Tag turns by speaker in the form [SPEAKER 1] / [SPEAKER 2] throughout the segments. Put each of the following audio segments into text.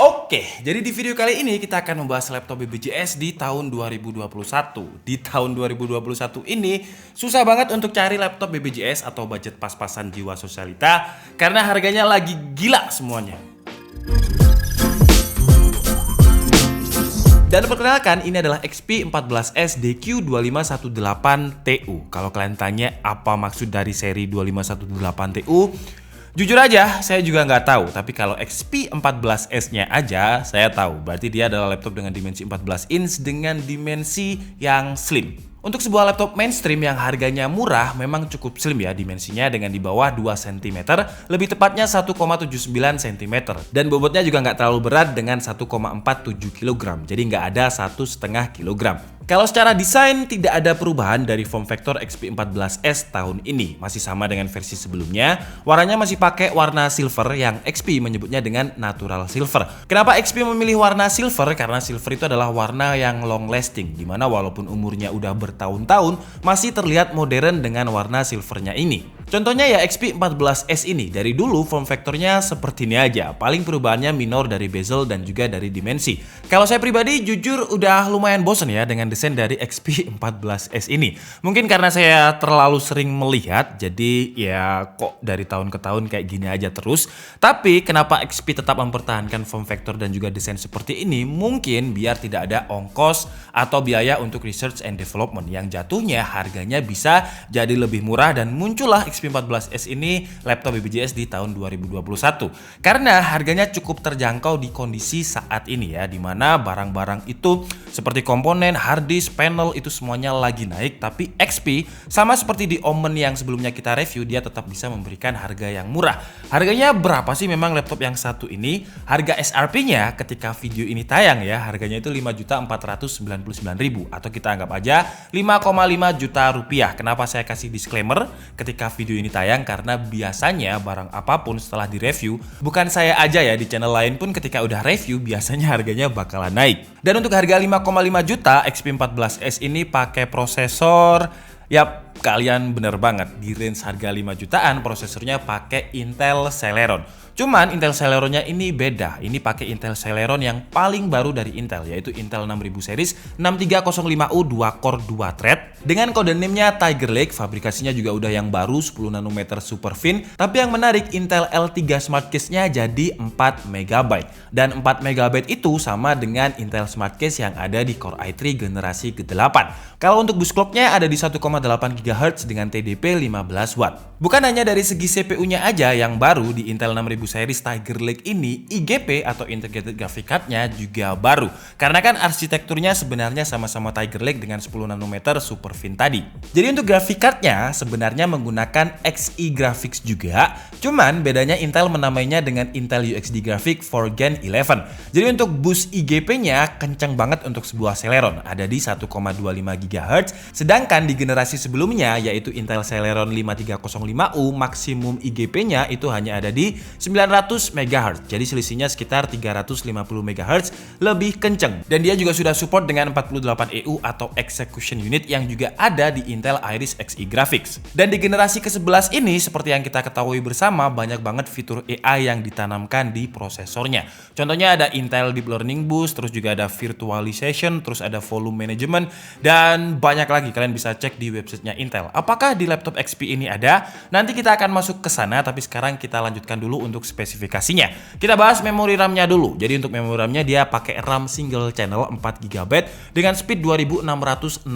[SPEAKER 1] Oke, jadi di video kali ini kita akan membahas laptop BBJS di tahun 2021. Di tahun 2021 ini susah banget untuk cari laptop BBJS atau budget pas-pasan jiwa sosialita karena harganya lagi gila semuanya. Dan perkenalkan, ini adalah XP 14S DQ2518TU. Kalau kalian tanya apa maksud dari seri 2518TU, jujur aja, saya juga nggak tahu. Tapi kalau XP 14S-nya aja, saya tahu. Berarti dia adalah laptop dengan dimensi 14 inch dengan dimensi yang slim. Untuk sebuah laptop mainstream yang harganya murah, memang cukup slim ya dimensinya dengan di bawah 2 cm, lebih tepatnya 1,79 cm. Dan bobotnya juga nggak terlalu berat dengan 1,47 kg, jadi nggak ada 1,5 kg. Kalau secara desain tidak ada perubahan dari form factor XP14S tahun ini, masih sama dengan versi sebelumnya. Warnanya masih pakai warna silver yang XP menyebutnya dengan natural silver. Kenapa XP memilih warna silver? Karena silver itu adalah warna yang long lasting, dimana walaupun umurnya udah bertahun-tahun masih terlihat modern dengan warna silvernya ini. Contohnya ya XP14S ini, dari dulu form factornya seperti ini aja, paling perubahannya minor dari bezel dan juga dari dimensi. Kalau saya pribadi jujur udah lumayan bosen ya dengan desain dari XP14S ini. Mungkin karena saya terlalu sering melihat, jadi ya kok dari tahun ke tahun kayak gini aja terus. Tapi kenapa XP tetap mempertahankan form factor dan juga desain seperti ini? Mungkin biar tidak ada ongkos atau biaya untuk research and development yang jatuhnya harganya bisa jadi lebih murah, dan muncullah XP14S ini laptop BBJS di tahun 2021. Karena harganya cukup terjangkau di kondisi saat ini ya, dimana barang-barang itu seperti komponen, hard disk, panel itu semuanya lagi naik. Tapi XP sama seperti di Omen yang sebelumnya kita review, dia tetap bisa memberikan harga yang murah. Harganya berapa sih memang laptop yang satu ini? Harga SRP-nya ketika video ini tayang ya, harganya itu 5.499.000 atau kita anggap aja 5,5 juta rupiah. Kenapa saya kasih disclaimer ketika video ini tayang? Karena biasanya barang apapun setelah direview, bukan saya aja ya, di channel lain pun ketika udah review biasanya harganya bakalan naik. Dan untuk harga 5,5 juta, XP14S ini pakai prosesor, yap, kalian bener banget, di range harga 5 jutaan prosesornya pakai Intel Celeron. Cuman Intel Celeronnya ini beda. Ini pakai Intel Celeron yang paling baru dari Intel, yaitu Intel 6000 series 6305U 2 core 2 thread dengan kode name-nya Tiger Lake. Fabrikasinya juga udah yang baru 10 nanometer super thin. Tapi yang menarik, Intel L3 Smart Case-nya jadi 4 MB. Dan 4 MB itu sama dengan Intel Smart Case yang ada di Core i3 generasi ke-8. Kalau untuk bus clock-nya ada di 1,8 GHz dengan TDP 15 Watt. Bukan hanya dari segi CPU-nya aja yang baru di Intel 6000 series Tiger Lake ini, IGP atau Integrated Graphic Card-nya juga baru. Karena kan arsitekturnya sebenarnya sama-sama Tiger Lake dengan 10 nanometer super thin tadi. Jadi untuk graphic card-nya sebenarnya menggunakan Xe Graphics juga. Cuman bedanya Intel menamainya dengan Intel UXD Graphic for Gen 11. Jadi untuk boost IGP-nya kencang banget untuk sebuah Celeron, ada di 1,25 GHz. Sedangkan di generasi sebelumnya yaitu Intel Celeron 5305U, maksimum IGP-nya itu hanya ada di 900 MHz. Jadi selisihnya sekitar 350 MHz lebih kenceng. Dan dia juga sudah support dengan 48EU atau Execution Unit yang juga ada di Intel Iris Xe Graphics. Dan di generasi ke-11 ini, seperti yang kita ketahui bersama, banyak banget fitur AI yang ditanamkan di prosesornya. Contohnya ada Intel Deep Learning Boost, terus juga ada Virtualization, terus ada Volume Management, dan banyak lagi. Kalian bisa cek di websitenya Intel. Apakah di laptop XP ini ada? Nanti kita akan masuk ke sana, tapi sekarang kita lanjutkan dulu untuk spesifikasinya. Kita bahas memori RAM-nya dulu. Jadi untuk memori RAM-nya dia pakai RAM single channel 4 GB dengan speed 2666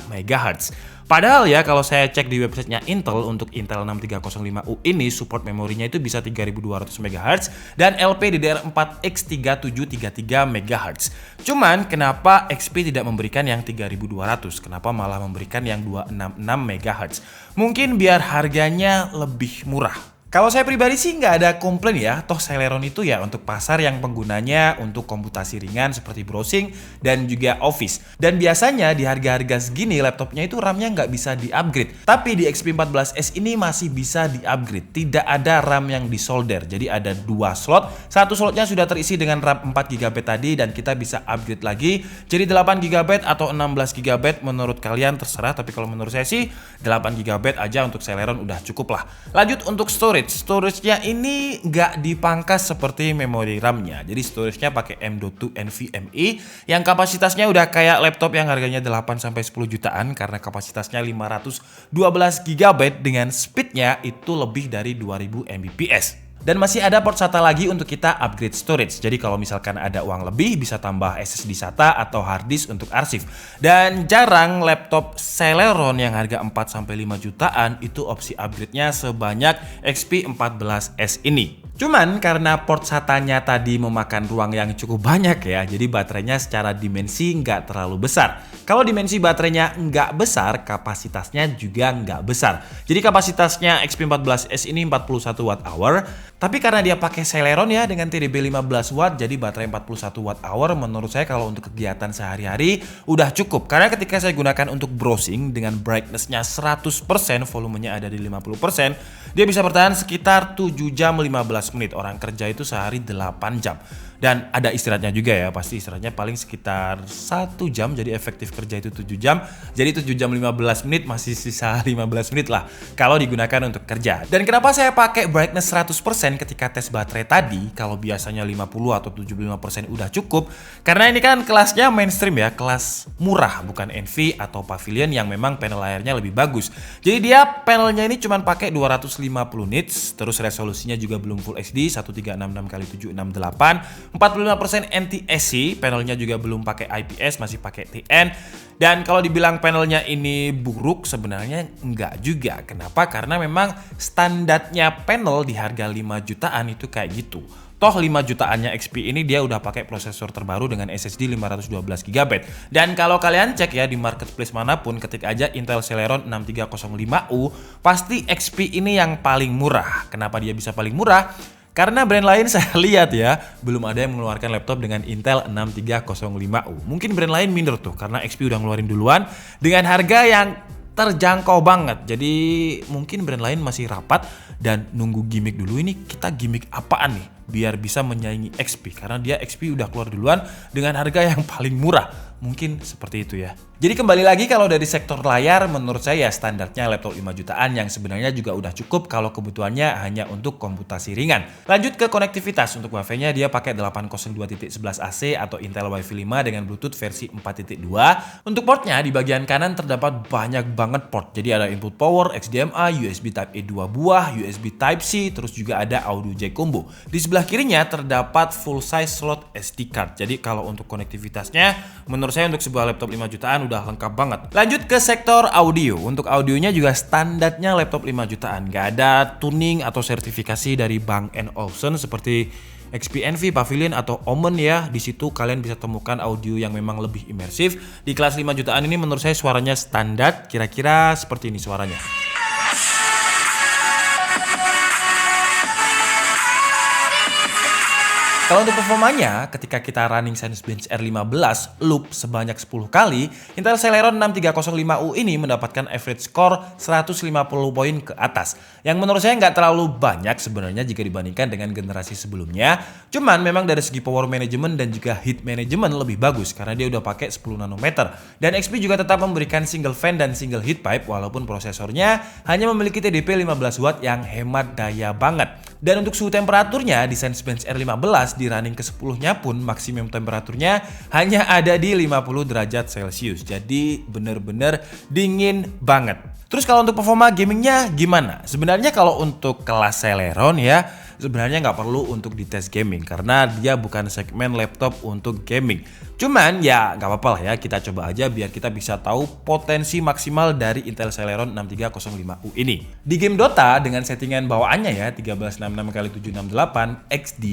[SPEAKER 1] MHz. Padahal ya kalau saya cek di websitenya Intel, untuk Intel 6305U ini support memorinya itu bisa 3200 MHz dan LPDDR4X 3733 MHz. Cuman kenapa XP tidak memberikan yang 3200? Kenapa malah memberikan yang 266 MHz? Mungkin biar harganya lebih murah. Kalau saya pribadi sih nggak ada komplain ya, toh Celeron itu ya untuk pasar yang penggunanya untuk komputasi ringan seperti browsing dan juga office. Dan biasanya di harga-harga segini laptopnya itu RAM-nya nggak bisa di-upgrade. Tapi di XP14S ini masih bisa di-upgrade. Tidak ada RAM yang disolder, jadi ada 2 slot. Satu slotnya sudah terisi dengan RAM 4 GB tadi dan kita bisa upgrade lagi jadi 8 GB atau 16 GB, menurut kalian terserah. Tapi kalau menurut saya sih 8 GB aja untuk Celeron udah cukup lah. Lanjut untuk storage. Storage-nya ini nggak dipangkas seperti memori RAM-nya. Jadi storage-nya pakai M.2 NVMe yang kapasitasnya udah kayak laptop yang harganya 8-10 jutaan karena kapasitasnya 512 GB dengan speed-nya itu lebih dari 2000 Mbps. Dan masih ada port SATA lagi untuk kita upgrade storage. Jadi kalau misalkan ada uang lebih bisa tambah SSD SATA atau hard disk untuk arsip. Dan jarang laptop Celeron yang harga 4-5 jutaan itu opsi upgrade-nya sebanyak XP14S ini. Cuman karena port SATA-nya tadi memakan ruang yang cukup banyak ya, jadi baterainya secara dimensi nggak terlalu besar. Kalau dimensi baterainya nggak besar, kapasitasnya juga nggak besar. Jadi kapasitasnya XP14S ini 41 Wh, tapi karena dia pakai Celeron ya dengan TDP 15 Watt, jadi baterai 41 Wh menurut saya kalau untuk kegiatan sehari-hari udah cukup. Karena ketika saya gunakan untuk browsing dengan brightness-nya 100%, volumenya ada di 50%, dia bisa bertahan sekitar 7 jam 15 menit. Orang kerja itu sehari 8 jam. Dan ada istirahatnya juga ya, pasti istirahatnya paling sekitar 1 jam, jadi efektif kerja itu 7 jam. Jadi 7 jam 15 menit masih sisa 15 menit lah kalau digunakan untuk kerja. Dan kenapa saya pakai brightness 100% ketika tes baterai tadi, kalau biasanya 50 atau 75% udah cukup, karena ini kan kelasnya mainstream ya, kelas murah, bukan Envy atau Pavilion yang memang panel layarnya lebih bagus. Jadi dia panelnya ini cuma pakai 250 nits, terus resolusinya juga belum Full HD 1366x768, 45% NTSC, panelnya juga belum pakai IPS, masih pakai TN. Dan kalau dibilang panelnya ini buruk, sebenarnya enggak juga. Kenapa? Karena memang standarnya panel di harga 5 jutaan itu kayak gitu. Toh 5 jutaannya XP ini dia udah pakai prosesor terbaru dengan SSD 512 GB. Dan kalau kalian cek ya di marketplace manapun, ketik aja Intel Celeron 6305U, pasti XP ini yang paling murah. Kenapa dia bisa paling murah? Karena brand lain saya lihat ya, belum ada yang mengeluarkan laptop dengan Intel 6305U. Mungkin brand lain minder tuh, karena XP udah ngeluarin duluan dengan harga yang terjangkau banget. Jadi mungkin brand lain masih rapat dan nunggu gimmick dulu. Ini kita gimmick apaan nih biar bisa menyaingi XP, karena dia XP udah keluar duluan dengan harga yang paling murah. Mungkin seperti itu ya. Jadi kembali lagi kalau dari sektor layar, menurut saya standarnya laptop 5 jutaan yang sebenarnya juga udah cukup kalau kebutuhannya hanya untuk komputasi ringan. Lanjut ke konektivitas. Untuk Wi-Fi-nya dia pakai 802.11ac atau Intel Wi-Fi 5 dengan Bluetooth versi 4.2. Untuk portnya di bagian kanan terdapat banyak banget port. Jadi ada input power, HDMI, USB Type-A 2 buah, USB Type-C, terus juga ada audio jack combo. Di sebelah kirinya terdapat full size slot SD card. Jadi kalau untuk konektivitasnya, menurut saya untuk sebuah laptop 5 jutaan udah lengkap banget. Lanjut ke sektor audio. Untuk audionya juga standarnya laptop 5 jutaan. Gak ada tuning atau sertifikasi dari Bang & Olufsen seperti XP Envy, Pavilion atau Omen ya. Di situ kalian bisa temukan audio yang memang lebih imersif. Di kelas 5 jutaan ini menurut saya suaranya standar, kira-kira seperti ini suaranya. Kalau untuk performanya, ketika kita running Cinebench R15 loop sebanyak 10 kali, Intel Celeron 6305U ini mendapatkan average score 150 poin ke atas. Yang menurut saya nggak terlalu banyak sebenarnya jika dibandingkan dengan generasi sebelumnya. Cuman memang dari segi power management dan juga heat management lebih bagus karena dia udah pakai 10 nanometer. Dan XP juga tetap memberikan single fan dan single heat pipe walaupun prosesornya hanya memiliki TDP 15 Watt yang hemat daya banget. Dan untuk suhu temperaturnya di Cinebench R15 di running ke-10-nya pun maksimum temperaturnya hanya ada di 50 derajat Celcius. Jadi bener-bener dingin banget. Terus kalau untuk performa gamingnya gimana? Sebenarnya kalau untuk kelas Celeron ya, sebenarnya nggak perlu untuk dites gaming karena dia bukan segmen laptop untuk gaming. Cuman ya nggak apa-apa lah ya, kita coba aja biar kita bisa tahu potensi maksimal dari Intel Celeron 6305U ini. Di game Dota dengan settingan bawaannya ya 1366x768 XD,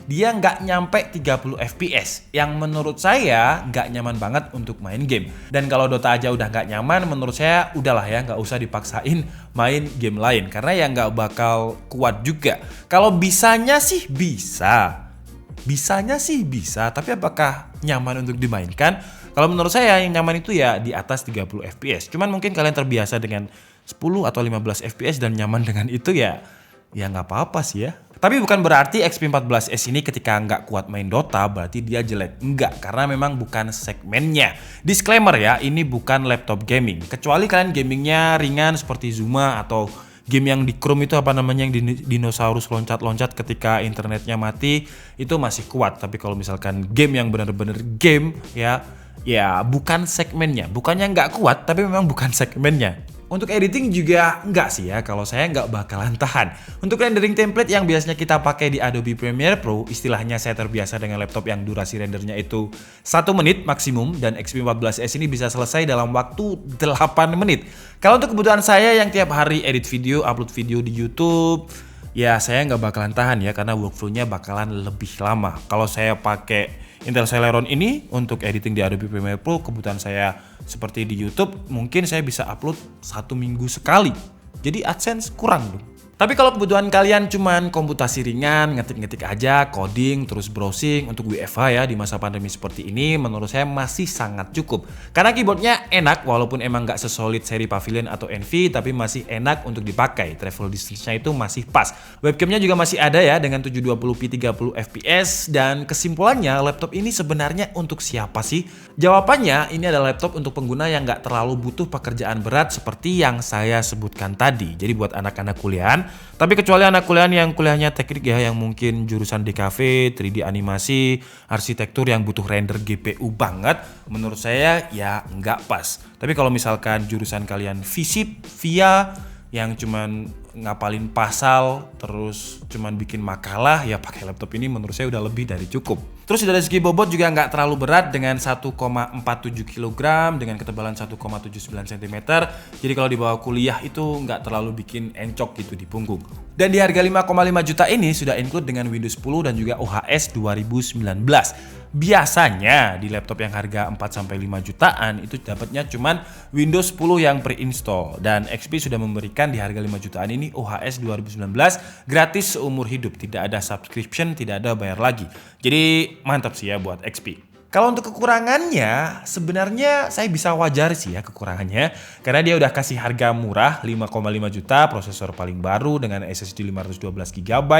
[SPEAKER 1] dia nggak nyampe 30 FPS yang menurut saya nggak nyaman banget untuk main game. Dan kalau Dota aja udah nggak nyaman, menurut saya udahlah ya, nggak usah dipaksain main game lain karena ya nggak bakal kuat juga. Kalau bisanya sih bisa. Bisanya sih bisa, tapi apakah nyaman untuk dimainkan? Kalau menurut saya yang nyaman itu ya di atas 30 FPS. Cuman mungkin kalian terbiasa dengan 10 atau 15 FPS dan nyaman dengan itu ya nggak apa-apa sih ya. Tapi bukan berarti XP14S ini ketika nggak kuat main Dota berarti dia jelek. Enggak, karena memang bukan segmennya. Disclaimer ya, ini bukan laptop gaming. Kecuali kalian gamingnya ringan seperti Zuma atau game yang di Chrome itu apa namanya, yang dinosaurus loncat-loncat ketika internetnya mati, itu masih kuat. Tapi kalau misalkan game yang benar-benar game ya bukan segmennya. Bukannya nggak kuat, tapi memang bukan segmennya. Untuk editing juga enggak sih ya, kalau saya nggak bakalan tahan. Untuk rendering template yang biasanya kita pakai di Adobe Premiere Pro, istilahnya saya terbiasa dengan laptop yang durasi rendernya itu 1 menit maksimum, dan XP14S ini bisa selesai dalam waktu 8 menit. Kalau untuk kebutuhan saya yang tiap hari edit video, upload video di YouTube, ya saya nggak bakalan tahan ya, karena workflow-nya bakalan lebih lama. Kalau saya pakai Intel Celeron ini untuk editing di Adobe Premiere Pro, kebutuhan saya seperti di YouTube, mungkin saya bisa upload 1 minggu sekali. Jadi AdSense kurang dong. Tapi kalau kebutuhan kalian cuman komputasi ringan, ngetik-ngetik aja, coding, terus browsing untuk WFH ya di masa pandemi seperti ini, menurut saya masih sangat cukup. Karena keyboardnya enak, walaupun emang nggak sesolid seri Pavilion atau Envy, tapi masih enak untuk dipakai. Travel distance-nya itu masih pas. Webcamnya juga masih ada ya dengan 720p 30 fps. Dan kesimpulannya, laptop ini sebenarnya untuk siapa sih? Jawabannya, ini adalah laptop untuk pengguna yang nggak terlalu butuh pekerjaan berat seperti yang saya sebutkan tadi. Jadi buat anak-anak kuliahan, tapi kecuali anak kuliahan yang kuliahnya teknik ya, yang mungkin jurusan DKV, 3D animasi, arsitektur yang butuh render GPU banget, menurut saya ya nggak pas. Tapi kalau misalkan jurusan kalian FISIP, VIA, yang cuman ngapalin pasal, terus cuman bikin makalah, ya pakai laptop ini menurut saya udah lebih dari cukup. Terus dari segi bobot juga nggak terlalu berat dengan 1,47 kg dengan ketebalan 1,79 cm. Jadi kalau dibawa kuliah itu nggak terlalu bikin encok gitu di punggung. Dan di harga 5,5 juta ini sudah include dengan Windows 10 dan juga OHS 2019. Biasanya di laptop yang harga 4-5 jutaan itu dapatnya cuman Windows 10 yang pre-install, dan XP sudah memberikan di harga 5 jutaan ini OHS 2019 gratis seumur hidup, tidak ada subscription, tidak ada bayar lagi. Jadi mantap sih ya buat XP. Kalau untuk kekurangannya, sebenarnya saya bisa wajar sih ya kekurangannya. Karena dia udah kasih harga murah 5,5 juta, prosesor paling baru dengan SSD 512 GB.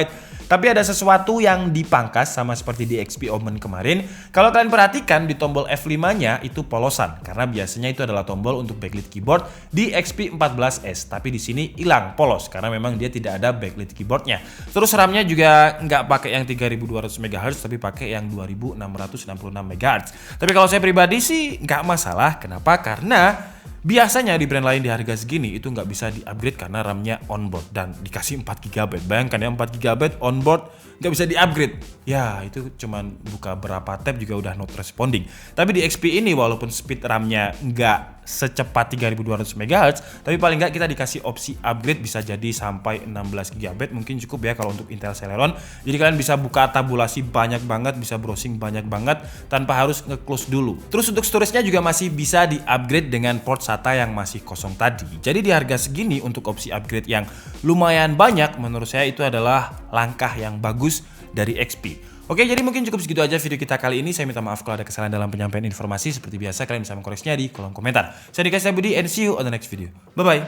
[SPEAKER 1] Tapi ada sesuatu yang dipangkas sama seperti di XP Omen kemarin. Kalau kalian perhatikan di tombol F5-nya itu polosan. Karena biasanya itu adalah tombol untuk backlit keyboard di XP 14S. Tapi di sini hilang, polos. Karena memang dia tidak ada backlit keyboardnya. Terus RAM-nya juga nggak pakai yang 3200 MHz, tapi pakai yang 2666 MHz. Tapi kalau saya pribadi sih nggak masalah. Kenapa? Karena biasanya di brand lain di harga segini itu nggak bisa di-upgrade karena RAM-nya onboard dan dikasih 4 GB. Bayangkan ya, 4 GB onboard nggak bisa di-upgrade. Ya itu cuman buka berapa tab juga udah not responding. Tapi di XP ini walaupun speed RAM-nya nggak secepat 3200 MHz, tapi paling nggak kita dikasih opsi upgrade bisa jadi sampai 16 GB. Mungkin cukup ya kalau untuk Intel Celeron. Jadi kalian bisa buka tabulasi banyak banget, bisa browsing banyak banget tanpa harus nge-close dulu. Terus untuk storage-nya juga masih bisa di-upgrade dengan port SATA yang masih kosong tadi. Jadi di harga segini untuk opsi upgrade yang lumayan banyak, menurut saya itu adalah langkah yang bagus dari XP. Oke, jadi mungkin cukup segitu aja video kita kali ini. Saya minta maaf kalau ada kesalahan dalam penyampaian informasi. Seperti biasa, kalian bisa mengkoreksinya di kolom komentar. Saya Dika Budi and see you on the next video. Bye-bye.